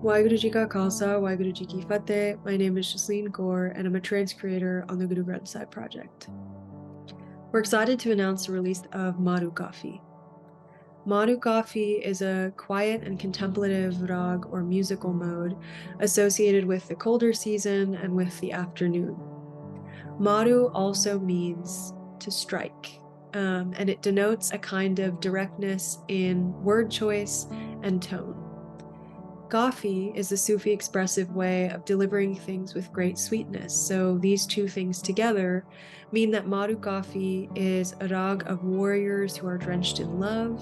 Waheguru Ji Ka Khalsa, Waheguru Ji Ki Fateh. My name is Jasleen Kaur, and I'm a trans creator on the Guru Granth Sahib Project. We're excited to announce the release of Maru Kaphi. Maru Kaphi is a quiet and contemplative rag or musical mode associated with the colder season and with the afternoon. Maru also means to strike, and it denotes a kind of directness in word choice and tone. Kaphi is the Sufi expressive way of delivering things with great sweetness. So these two things together mean that Maru Kaphi is a rag of warriors who are drenched in love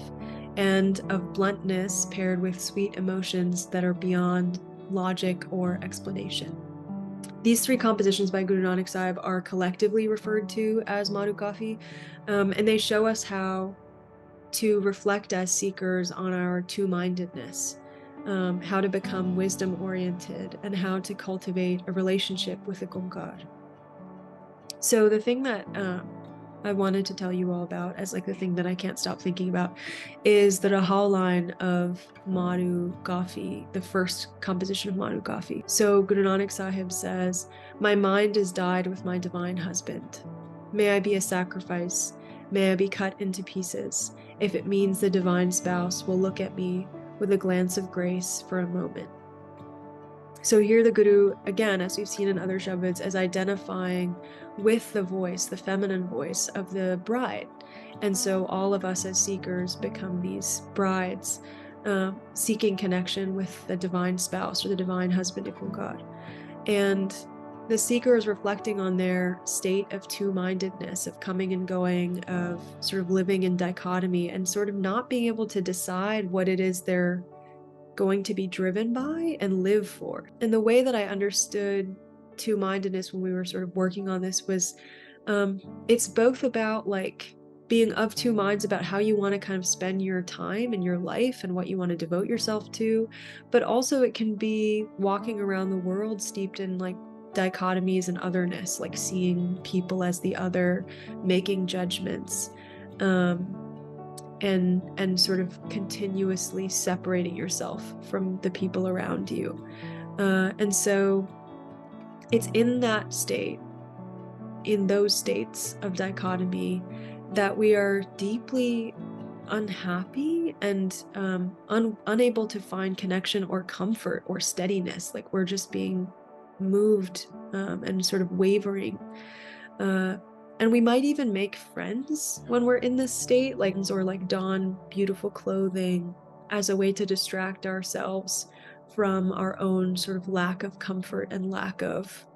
and of bluntness paired with sweet emotions that are beyond logic or explanation. These three compositions by Guru Nanak Sahib are collectively referred to as Maru Kaphi, and they show us how to reflect as seekers on our two-mindedness, how to become wisdom-oriented, and how to cultivate a relationship with IkOankar. So the thing that I wanted to tell you all about, as like the thing that I can't stop thinking about, is the Rahal line of Maru Kaphi, the first composition of Maru Kaphi. So Guru Nanak Sahib says, "My mind is dyed with my divine husband. May I be a sacrifice. May I be cut into pieces, if it means the divine spouse will look at me with a glance of grace for a moment." So here the Guru, again, as we've seen in other Shabads, is identifying with the voice, the feminine voice of the bride. And so all of us as seekers become these brides, seeking connection with the divine spouse or the divine husband, IkOankar. And the seeker is reflecting on their state of two-mindedness, of coming and going, of sort of living in dichotomy and sort of not being able to decide what it is they're going to be driven by and live for. And the way that I understood two-mindedness when we were sort of working on this was it's both about like being of two minds about how you want to kind of spend your time and your life and what you want to devote yourself to, but also it can be walking around the world steeped in like dichotomies and otherness, like seeing people as the other, making judgments, and sort of continuously separating yourself from the people around you. And so it's in that state, in those states of dichotomy, that we are deeply unhappy and unable to find connection or comfort or steadiness. Like we're just being moved and sort of wavering. And we might even make friends when we're in this state, like, or like don beautiful clothing as a way to distract ourselves from our own sort of lack of comfort and lack of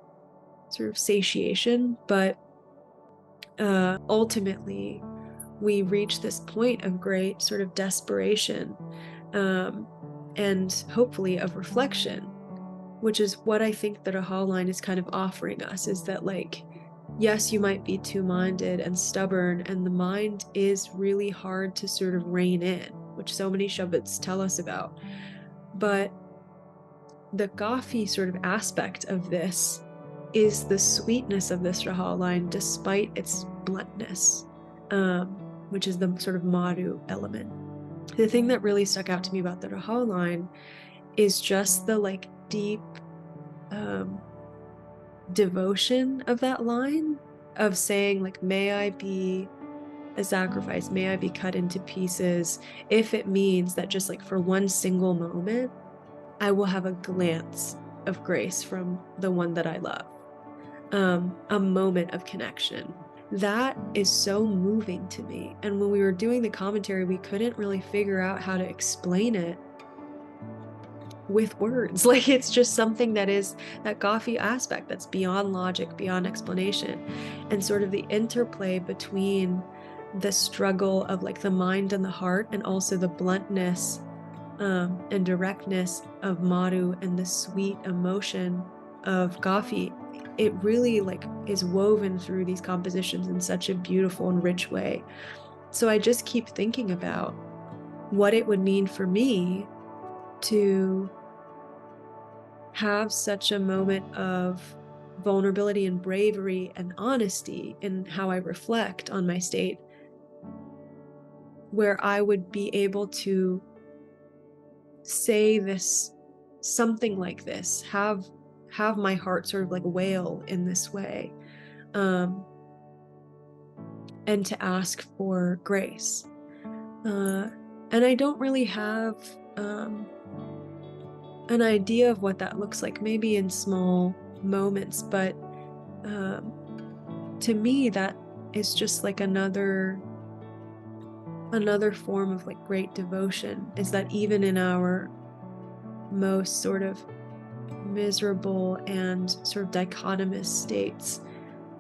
sort of satiation. But ultimately, we reach this point of great sort of desperation and hopefully of reflection, which is what I think the Rahal line is kind of offering us, is that like, yes, you might be two-minded and stubborn, and the mind is really hard to sort of rein in, which so many Shabads tell us about. But the Kaphi sort of aspect of this is the sweetness of this Rahal line despite its bluntness, which is the sort of Maru element. The thing that really stuck out to me about the Rahal line is just the like deep devotion of that line, of saying like, may I be a sacrifice, may I be cut into pieces, if it means that just like for one single moment I will have a glance of grace from the one that I love, a moment of connection. That is so moving to me. And when we were doing the commentary, we couldn't really figure out how to explain it with words. Like it's just something that is that Kaphi aspect that's beyond logic, beyond explanation, and sort of the interplay between the struggle of like the mind and the heart, and also the bluntness and directness of Maru and the sweet emotion of Kaphi. It really like is woven through these compositions in such a beautiful and rich way. So I just keep thinking about what it would mean for me to have such a moment of vulnerability and bravery and honesty in how I reflect on my state, where I would be able to say this something like this, have my heart sort of like wail in this way, and to ask for grace. And I don't really have an idea of what that looks like, maybe in small moments, but to me that is just like another form of like great devotion, is that even in our most sort of miserable and sort of dichotomous states,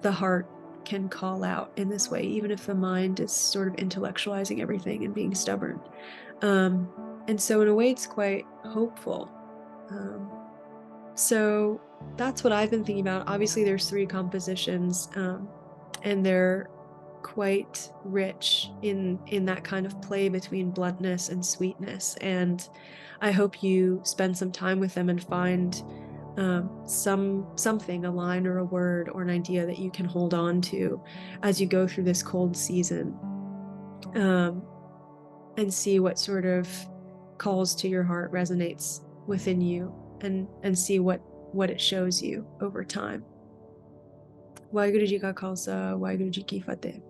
the heart can call out in this way, even if the mind is sort of intellectualizing everything and being stubborn. And so in a way it's quite hopeful. So that's what I've been thinking about. Obviously there's 3 compositions, and they're quite rich in that kind of play between bluntness and sweetness, and I hope you spend some time with them and find something, a line or a word or an idea that you can hold on to as you go through this cold season, and see what sort of calls to your heart, resonates within you, and see what it shows you over time. Waheguru Ji Ka Khalsa, Waheguru Ji Ki Fateh.